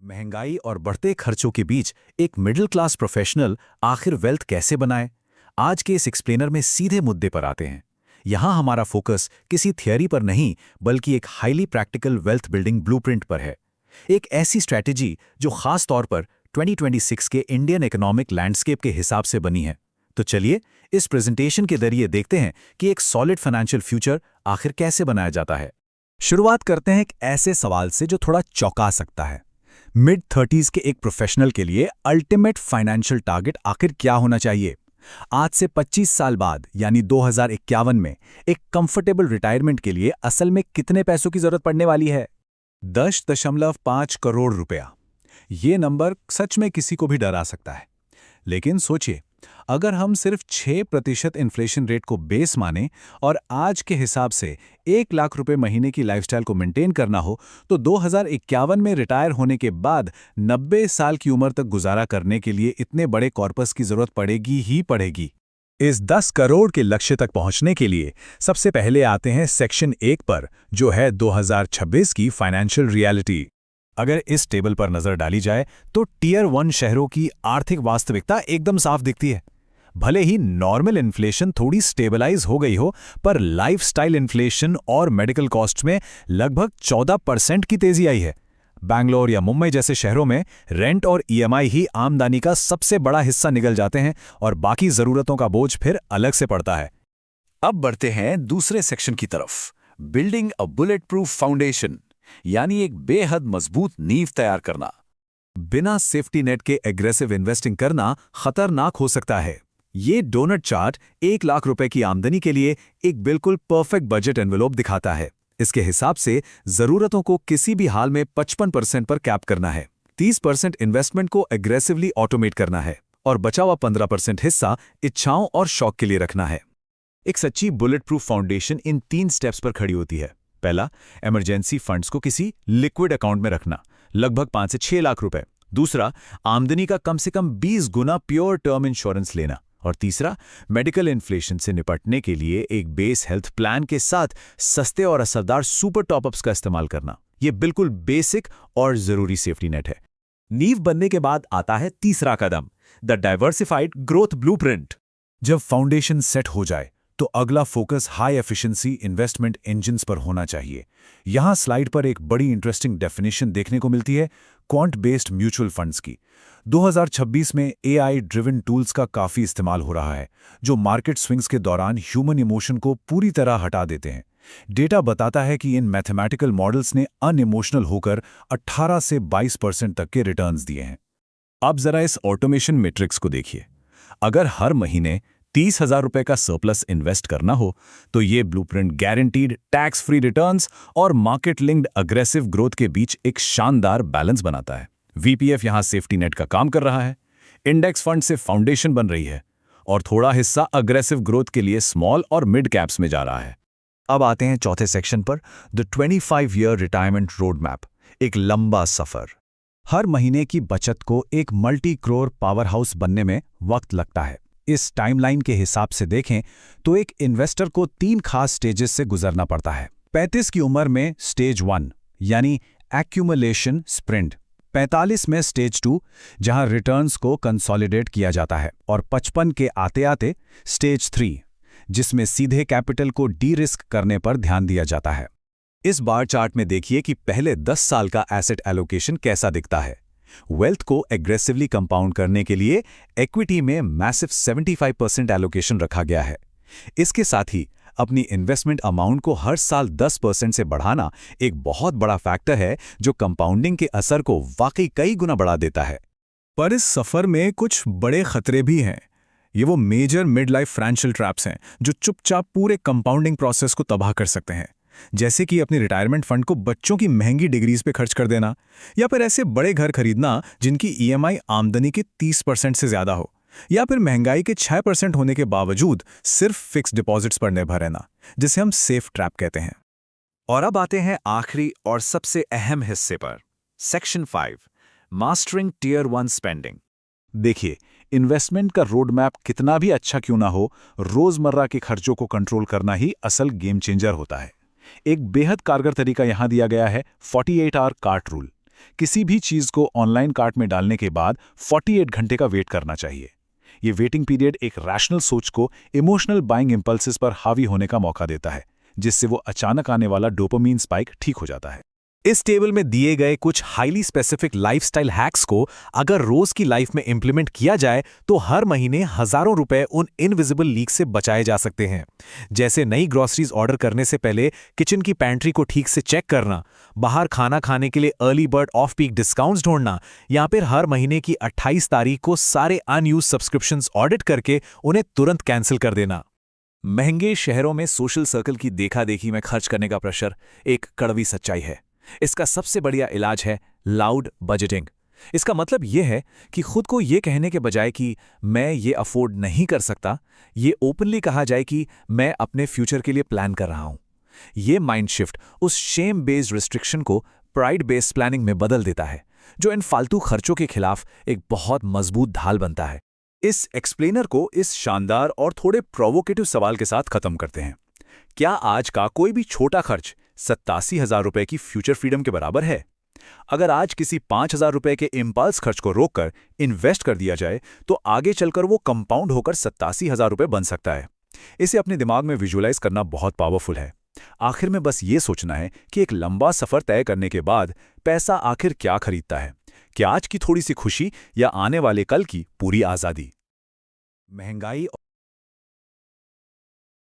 महंगाई और बढ़ते खर्चों के बीच एक मिडिल क्लास प्रोफेशनल आखिर वेल्थ कैसे बनाए। आज के इस एक्सप्लेनर में सीधे मुद्दे पर आते हैं। यहाँ हमारा फोकस किसी थियरी पर नहीं बल्कि एक highly practical wealth building blueprint पर है। एक ऐसी स्ट्रैटेजी जो खास तौर पर 2026 के इंडियन इकोनॉमिक लैंडस्केप के हिसाब से बनी है। तो चलिए इस प्रेजेंटेशन के जरिए देखते हैं कि एक सॉलिड फाइनेंशियल फ्यूचर आखिर कैसे बनाया जाता है। शुरुआत करते हैं एक ऐसे सवाल से जो थोड़ा चौंका सकता है। मिड 30s के एक प्रोफेशनल के लिए अल्टीमेट फाइनेंशियल टारगेट आखिर क्या होना चाहिए? आज से 25 साल बाद यानी 2051 में एक कंफर्टेबल रिटायरमेंट के लिए असल में कितने पैसों की जरूरत पड़ने वाली है? 10.5 करोड़ रुपया। ये नंबर सच में किसी को भी डरा सकता है। लेकिन सोचिए, अगर हम सिर्फ 6% इन्फ्लेशन रेट को बेस माने और आज के हिसाब से 1 लाख रुपए महीने की लाइफस्टाइल को मेंटेन करना हो तो 2051 में रिटायर होने के बाद 90 साल की उम्र तक गुजारा करने के लिए इतने बड़े कॉर्पस की जरूरत पड़ेगी ही पड़ेगी। इस 10 करोड़ के लक्ष्य तक पहुंचने के लिए सबसे पहले आते हैं सेक्शन 1 पर, जो है 2026 की फाइनेंशियल रियलिटी। अगर इस टेबल पर नजर डाली जाए तो टियर 1 शहरों की आर्थिक वास्तविकता एकदम साफ दिखती है। भले ही नॉर्मल इन्फ्लेशन थोड़ी स्टेबलाइज हो गई हो, पर लाइफस्टाइल इन्फ्लेशन और मेडिकल कॉस्ट में लगभग 14% की तेजी आई है। बैंगलोर या मुंबई जैसे शहरों में रेंट और ईएमआई ही आमदनी का सबसे बड़ा हिस्सा निकल जाते हैं और बाकी जरूरतों का बोझ फिर अलग से पड़ता है। अब बढ़ते हैं दूसरे सेक्शन की तरफ, building a bullet proof foundation, यानी एक बेहद मजबूत नींव तैयार करना। बिना सेफ्टी नेट के एग्रेसिव इन्वेस्टिंग करना खतरनाक हो सकता है। ये डोनट चार्ट 1 लाख रुपए की आमदनी के लिए एक बिल्कुल परफेक्ट बजट एनवेलोप दिखाता है। इसके हिसाब से जरूरतों को किसी भी हाल में 55% पर कैप करना है, 30% इन्वेस्टमेंट को एग्रेसिवली ऑटोमेट करना है और बचा हुआ 15% हिस्सा इच्छाओं और शौक के लिए रखना है। एक सच्ची बुलेट प्रूफ फाउंडेशन इन 3 स्टेप्स पर खड़ी होती है। पहला, इमरजेंसी फंड्स को किसी लिक्विड अकाउंट में रखना, लगभग 5 से 6 लाख रुपए। दूसरा, आमदनी का कम से कम 20 गुना प्योर टर्म इंश्योरेंस लेना। और तीसरा, मेडिकल इन्फ्लेशन से निपटने के लिए एक बेस हेल्थ प्लान के साथ सस्ते और असरदार सुपर टॉपअप्स का इस्तेमाल करना। यह बिल्कुल बेसिक और जरूरी सेफ्टी नेट है। नींव बनने के बाद आता है तीसरा कदम, द डाइवर्सिफाइड ग्रोथ ब्लूप्रिंट। जब फाउंडेशन सेट हो जाए तो अगला focus high efficiency investment engines पर होना चाहिए। यहां स्लाइड पर एक बड़ी इंटरेस्टिंग डेफिनेशन देखने को मिलती है क्वांट बेस्ड म्यूचुअल फंड्स की। 2026 में एआई ड्रिवन टूल्स का काफी इस्तेमाल हो रहा है, जो मार्केट स्विंग्स के दौरान ह्यूमन इमोशन को पूरी तरह हटा देते हैं। डेटा बताता है कि इन मैथमेटिकल मॉडल्स ने अनइमोशनल होकर 18 से 22% तक के रिटर्न्स दिए हैं। अब जरा इस ऑटोमेशन मैट्रिक्स को देखिए। अगर हर महीने 30,000 रुपए का सरप्लस इन्वेस्ट करना हो तो ये blueprint guaranteed tax free returns और मार्केट लिंक्ड अग्रेसिव ग्रोथ के बीच एक शानदार बैलेंस बनाता है। वीपीएफ यहां सेफ्टी नेट का काम कर रहा है, इंडेक्स फंड से फाउंडेशन बन रही है और थोड़ा हिस्सा अग्रेसिव ग्रोथ के लिए स्मॉल और मिड कैप्स में जा रहा है। अब आते हैं चौथे सेक्शन पर, the 25 year retirement road map, एक लंबा सफर। हर महीने की बचत को एक मल्टी करोड़ पावर हाउस बनने में वक्त लगता है। इस टाइमलाइन के हिसाब से देखें तो एक इन्वेस्टर को 3 खास स्टेजेस से गुजरना पड़ता है। 35 की उम्र में स्टेज 1 यानी एक्यूमुलेशन स्प्रिंट, 45 में स्टेज 2 जहां रिटर्न्स को कंसोलिडेट किया जाता है और 55 के आते आते स्टेज 3 जिसमें सीधे कैपिटल को डी रिस्क करने पर ध्यान दिया जाता है। इस बार चार्ट में देखिए कि पहले 10 साल का एसेट एलोकेशन कैसा दिखता है। वेल्थ को एग्रेसिवली कंपाउंड करने के लिए इक्विटी में मैसिव 75% एलोकेशन रखा गया है। इसके साथ ही अपनी इन्वेस्टमेंट अमाउंट को हर साल 10% से बढ़ाना एक बहुत बड़ा फैक्टर है जो कंपाउंडिंग के असर को वाकई कई गुना बढ़ा देता है। पर इस सफर में कुछ बड़े खतरे भी हैं। ये वो major mid life financial traps हैं जो चुपचाप पूरे कंपाउंडिंग प्रोसेस को तबाह कर सकते हैं, जैसे कि अपनी रिटायरमेंट फंड को बच्चों की महंगी डिग्रीज पे खर्च कर देना, या फिर ऐसे बड़े घर खरीदना जिनकी ईएमआई आमदनी के 30% से ज्यादा हो, या फिर महंगाई के 6% होने के बावजूद सिर्फ फिक्स डिपॉजिट्स पर निर्भर रहना, जिसे हम सेफ ट्रैप कहते हैं। और अब आते हैं आखिरी और सबसे अहम हिस्से पर, सेक्शन 5, मास्टरिंग टियर 1 स्पेंडिंग। देखिए, इन्वेस्टमेंट का रोड मैप कितना भी अच्छा क्यों ना हो, रोजमर्रा के खर्चों को कंट्रोल करना ही असल गेम चेंजर होता है। एक बेहद कारगर तरीका यहां दिया गया है 48 आवर कार्ट रूल। किसी भी चीज़ को ऑनलाइन कार्ट में डालने के बाद 48 घंटे का वेट करना चाहिए। ये वेटिंग पीरियड एक रैशनल सोच को इमोशनल बाइंग इम्पल्सेस पर हावी होने का मौका देता है, जिससे वो अचानक आने वाला डोपामीन स्पाइक ठीक हो जाता है। इस टेबल में दिए गए कुछ हाईली स्पेसिफिक लाइफस्टाइल हैक्स को अगर रोज की लाइफ में इंप्लीमेंट किया जाए तो हर महीने हजारों रुपए उन इनविजिबल लीक से बचाए जा सकते हैं। जैसे नई ग्रोसरीज ऑर्डर करने से पहले किचन की पैंट्री को ठीक से चेक करना, बाहर खाना खाने के लिए early bird off peak discounts ढूंढना, या फिर हर महीने की 28 तारीख को सारे अनयूज सब्सक्रिप्शंस ऑडिट करके उन्हें तुरंत कैंसिल कर देना। महंगे शहरों में सोशल सर्कल की देखा-देखी में खर्च करने का प्रेशर एक कड़वी सच्चाई है। इसका सबसे बढ़िया इलाज है लाउड बजटिंग। इसका मतलब यह है कि खुद को यह कहने के बजाय कि मैं ये अफोर्ड नहीं कर सकता, ये ओपनली कहा जाए कि मैं अपने फ्यूचर के लिए प्लान कर रहा हूं। ये माइंड शिफ्ट उस शेम बेस्ड रिस्ट्रिक्शन को प्राइड बेस्ड प्लानिंग में बदल देता है, जो इन फालतू खर्चों के खिलाफ एक बहुत मजबूत ढाल बनता है। इस एक्सप्लेनर को इस शानदार और थोड़े प्रोवोकेटिव सवाल के साथ खत्म करते हैं। क्या आज का कोई भी छोटा खर्च 87,000 रुपए की फ्यूचर फ्रीडम के बराबर है? अगर आज किसी 5,000 रुपए के इम्पल्स खर्च को रोककर इन्वेस्ट कर दिया जाए तो आगे चलकर वो कंपाउंड होकर 87,000 रुपए बन सकता है। इसे अपने दिमाग में विजुअलाइज करना बहुत पावरफुल है। आखिर में बस ये सोचना है कि एक लंबा सफर तय करने के बाद पैसा आखिर क्या खरीदता है? क्या आज की थोड़ी सी खुशी या आने वाले कल की पूरी आज़ादी? महंगाई